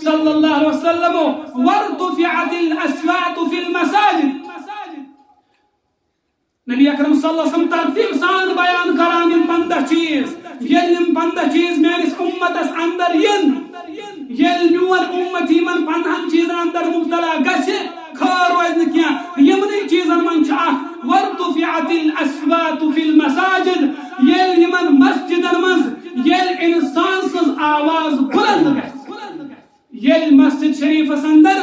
صلی اللہ علیہ وسلم وارتفعت الاصوات فی المساجد. نبی اکرم صلی اللہ علیہ وسلم ترتیب سان بیان کران یم 15 چیز. یل یم 15 چیز میانس امتس اندر ین، یل میون امت یمن 15 چیزن اندر مبتلا گژھِ خیر روز نہ کینٛہہ. یمنٕے چیزن منٛز چھُ اکھ وارتفعت الاصوات فی المساجد. یل یمن مسجدن منٛز یل انسان سٕنٛز آواز بلند گژھِ، یل مسجد شریفس اندر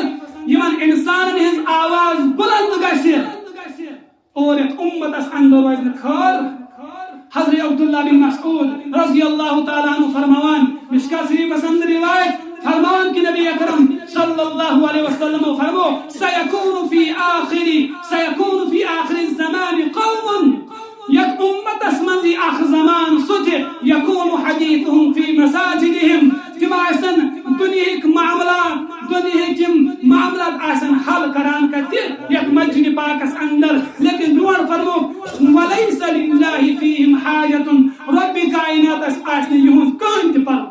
یمن انسانن ہٕنٛز آواز بلند گژھِ اور یتھ امتس اندر روز نہ خیر. حضرت عبداللہ بن مسعود رضی اللہ تعالیٰ عنہ فرماوان، مشکاۃ شریفس اندر روایت فرمان کہ نبی اکرم صلی اللہ علیہ وسلم فرمو سیکون فی آخر الزمان قوم. یک امتس منٛز یی اکھ زمان سُہ تہِ یکون حدیثهم فی مساجدہم. تم آسن دنیاہٕکۍ معاملات آسن حل کران کتہِ یتھ مسجد پاکس اندر. لیکن برونٛٹھ فرمو ولیس للہ فیہم حاجۃ. رب کائناتس آسہِ نہٕ یِہُنٛد کٕہٕنۍ تہِ پروا،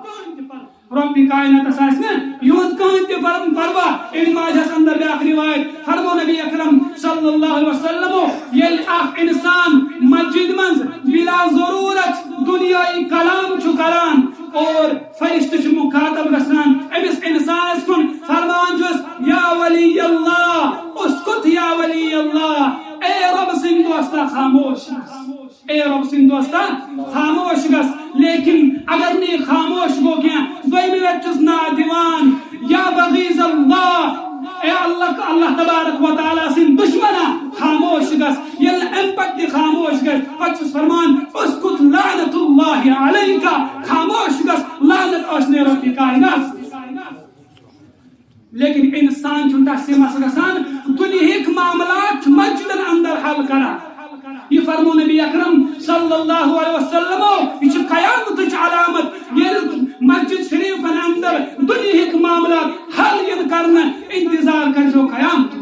رب کائناتس آسہِ نہٕ یِہُنٛد کٕہٕنۍ تہِ پروا. ابن ماجہس اندر بیاکھ روایت فرمو نبی اکرم صلی اللہ علیہ وسلم ییٚلہِ اکھ انسان مسجد منٛز بلا ضرورت دنیائی کلام چھُ کران اور فرشتہ چھُ مخاطب گژھان أمس انسانس کُن فرمان چھُس یا ولی اللہ اسکت یا ولی اللہ. اے رب سٕنٛدۍ دوستا خاموش گژھ، اے رب سٕنٛدۍ دوستا خاموش گژھ. لیکن اگر نہٕ خاموش گوٚو کینٛہہ دوٚیمہِ لٹہِ چھُس ناد دِوان یا بغیض اللہ، اے اللہ تبارک و تعالیٰ سٕنٛدۍ دشمنا خاموش گژھ. ییٚلہِ نہٕ اَمہِ پتہٕ تہِ خاموش گژھِ پتہٕ چھُس فرمان اسکت لعنت اللہ علیکا. خاموش گژھ، لعنت ٲسۍ رۄبہِ کائنات. لیکن انسان چھُنہٕ تتھ سِمس گژھان، دنیہٕکۍ معاملات چھُ مسجدن اندر حل کران. یہ فرمو نبی اکرم صلی اللہ علیہ وسلم یہ قیامتچ علامت ییٚلہِ مسجد شریفن اندر دنیہٕکۍ معاملات حل ین کرنا. انتظار کرزو قیامت،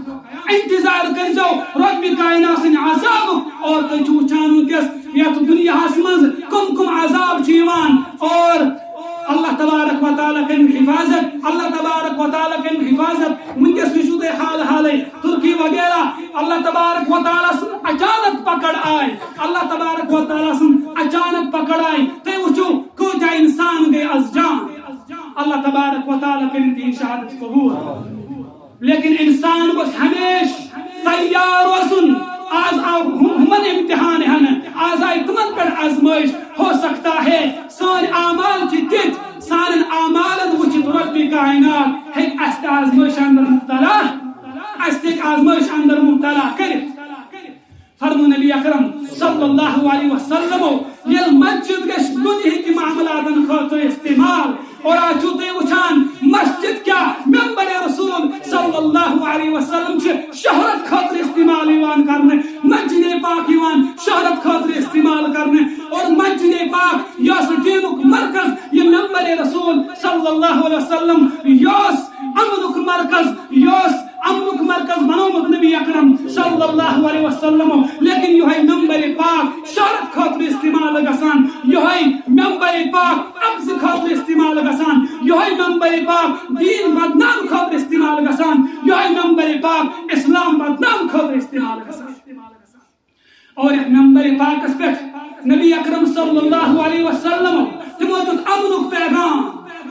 انتظار کرزو رب کائنات سٕنٛدِ عذابُک. اور تُہۍ چھِو وٕچھان وٕنکیٚس یتھ دنیاہس منٛز کم عذاب چھِ یِوان اور اللہ تبارک و تعالیٰ کرن حفاظت، اللہ تبارک و تعالیٰ کرن حفاظت. ونکس وچھو تُہۍ حالے ترکی وغیرہ اللہ تبارک و تعالیٰ سن اچانک پکڑ آئے، اللہ تبارک و تعالیٰ سن اچانک پکڑ آئے. تُہۍ وٕچھو کۭتیاہ انسان گٔے از جان. اللہ تبارک و تعالیٰ کرن تِہنٛز شہادت قبول. لیکن انسان گوٚژھ ہمیشہ تیار روزُن. آز آو ہمن امتحان ہن، آز آئی تمن پر آزمائش. ہو سکتا ہے سان اعمال کی تت سان اعمالن وچھت رب کائنات ہیک است آزمائش اندر مبتلا، است آزمائش اندر مبتلا کرت. فرمو نبی اکرم صلی اللہ علیہ وسلم یل مسجد گش دنیا کی معاملاتن خاطر استعمال. اور آج تُہۍ وٕچھان مسجد کیا ممبر رسول صلی اللہ علیہ وسلم شہرت خاطر استعمال یوان کرنے، مسجد پاک یوان شہرت خاطر استعمال کرنے. اور مسجد پاک یس دینک مرکز یہ ممبر رسول صلی اللہ علیہ وسلم یس امنک مرکز بنومت نبی اکرم صلی اللہ علیہ وسلم. لیکن یہ ممبر پاک شہرت خاطر استعمال گژھان، یہ ممبر پاک عبز خاطر استعمال گژھان، یہ ممبر پاک دین بدنام خاطر استعمال گژھان، یہ ممبر پاک اسلام بدنام خاطر استعمال گژھان. اور یہ ممبر پاکس پہ نبی اکرم صلی اللہ علیہ وسلم تمو دیت امنک پیغام،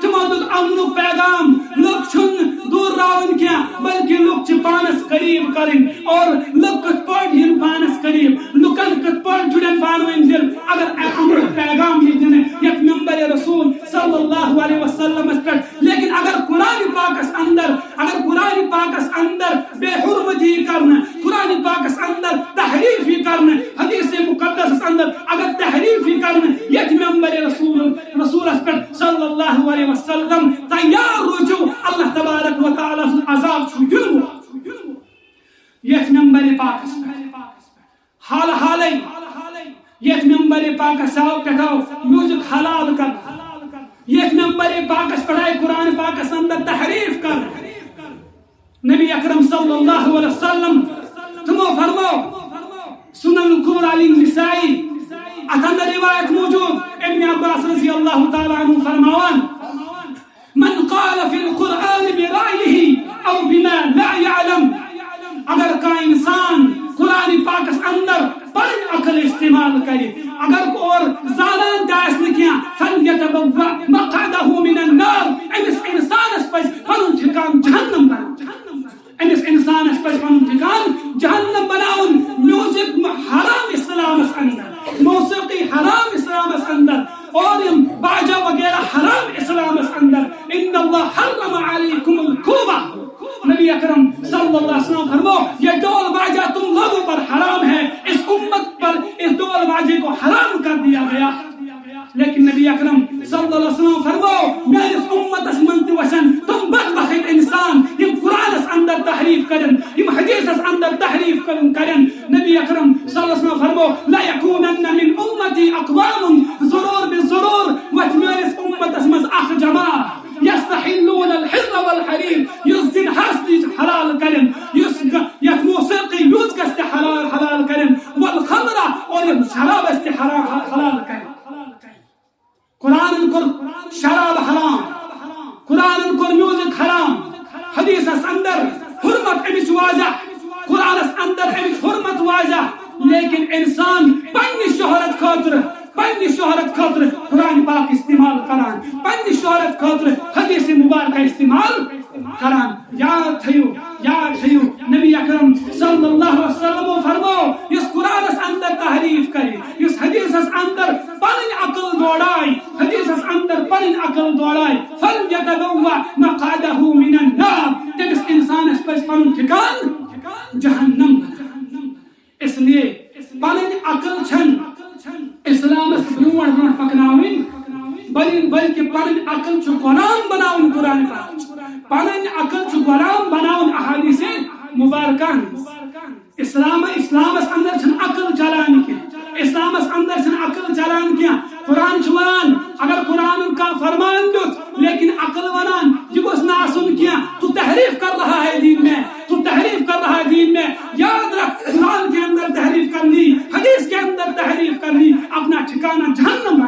تمو دیت امنک پیغام. لوگ چھن دور راون کیا بلکہ لوگ چھ پانس قریب کریں. اور لوگ کت پڑھ ین پانس قریب، لوکن کت پڑھ جڑن پانوین دل. اگر امنک پیغام یہ دن یک ممبر رسول صلی اللہ علیہ وسلم اس پر. لیکن اگر قرآن پاکس اندر بے حرمتی کرنا، قرآن پاکس اندر تحریفی کرنا، حدیث مقدس اندر اگر تحریفی کرنا، یک ممبر رسول اس پر صلی اللہ علیہ وسلم تیار روچو اللہ تبارک و تعالیٰ عذاب چھو جنو. یک ممبر پاکس پر حالی یک ممبر پاکس آو کہتاو میوزک حلال کر، یک ممبر پاکس پڑھائی قرآن پاکس اندر تحریف کر. نبی اکرم صلی اللہ علیہ وسلم تمو فرمو سنن کبرى للنسائی اتندر روایت موجود ابن عباس رضی اللہ تعالی عنہ فرماوان من قال في القرآن او بما لا يعلم اگر کا انسان قرآن پاکس اندر پن عقل استعمال کرے اگر اور زانان داس نکیا فلیتبوأ مقعده من النار امس انسانس پز پن ٹھکان جہنم بناون امس انسانس پز پن ٹھکان جہنم بناون میوزک حرام اسلام اندر موسیقی حرام اسلام اندر اور باجا وغیرہ حرام اسلام اندر ان اللہ حرم علیکم الکوبہ نبی اکرم صلی اللہ علیہ وسلم فرمو یہ ڈول باجا تم لوگوں پر حرام ہے اس امت پر اس ڈول باجے کو حرام کر دیا گیا لیکن نبی اکرم صلی اللہ علیہ وسلم فرمو میری امت اس منت وشن تم بدبخت انسان یم قرآن اس اندر تحریف کرن یم حدیث اس اندر تحریف کرن نبی اکرم صلی اللہ علیہ وسلم فرمو لا یکونن من امتی اقوام ضرور بالضرور وچ میری امت اس مز اخ جماع يستحلون الحر والحرير يزن حسد حلال كرن يس موسيقي يوز است حلال كرن والخمر اور شراب است حلال كرن قرآن کر شراب حرام قرآن کر میوزک حرام حدیث اس اندر حرمت امس واضح قرآن اس اندر امس حرمت واضح لیکن انسان پنی شہرت خاطر قرآن پاک استعمال کران پنی شہرت خاطر حدیث مبارکہ استعمال کران یاد تھیو نبی اکرم صلی اللہ علیہ وسلم فرمو اس قرآن اس اندر تحریف کرے اس حدیث اس اندر پنن عقل دوڑائی فلیتبوأ مقعده من النار تمس انسان اس پر پنن ٹھکان جہنم اس لیے پنن عقل چھن اسلام اس برونٹ پکناوین بلکہ پنن عقل چھ غلام بناون قرآن پاک پنن عقل چھ غلام بناون احادیث مبارکہ اسلام اس اندر چھن عقل چلان کی اسلام اس اندر چھن عقل چلان کیا قرآن چھوان اگر قرآن کا فرمان دیت لیکن عقل ونان یہ گوس نہ آسن کیا تو تحریف کر رہا ہے دین میں یاد رکھ قرآن کے اندر تحریف کرنی حدیث کے اندر تحریف کرنی اپنا ٹھکانہ جہنم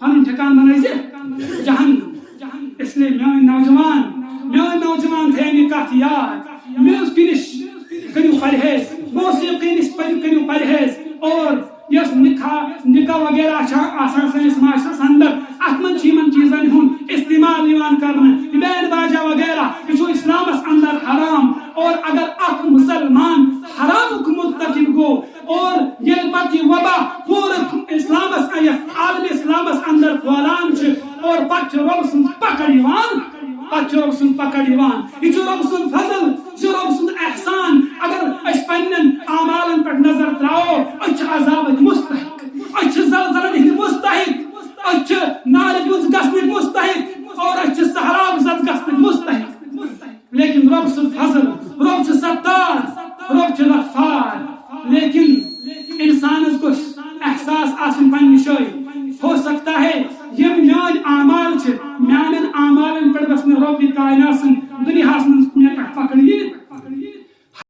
پن ٹھکان بنائی سے جہنم اس لیے میون نوجوان تھے نکاح یاد میوز فنش کریو پرہیز موسیقی نش کریو پرہیز اور یس نکاح وغیرہ آسان سنس معاشرس اندر ات من چیزن ہن استعمال یوان کرنا بینڈ باجا وغیرہ یہ اسلام اندر حرام اور اگر اخ مسلمان حرام کو مرتکب گو اور یہ پتہ وبا پورے اسلام عالم اسلام اندر پھولان اور پتہ رب سن پکڑ یوان یہ رب سن فضل رب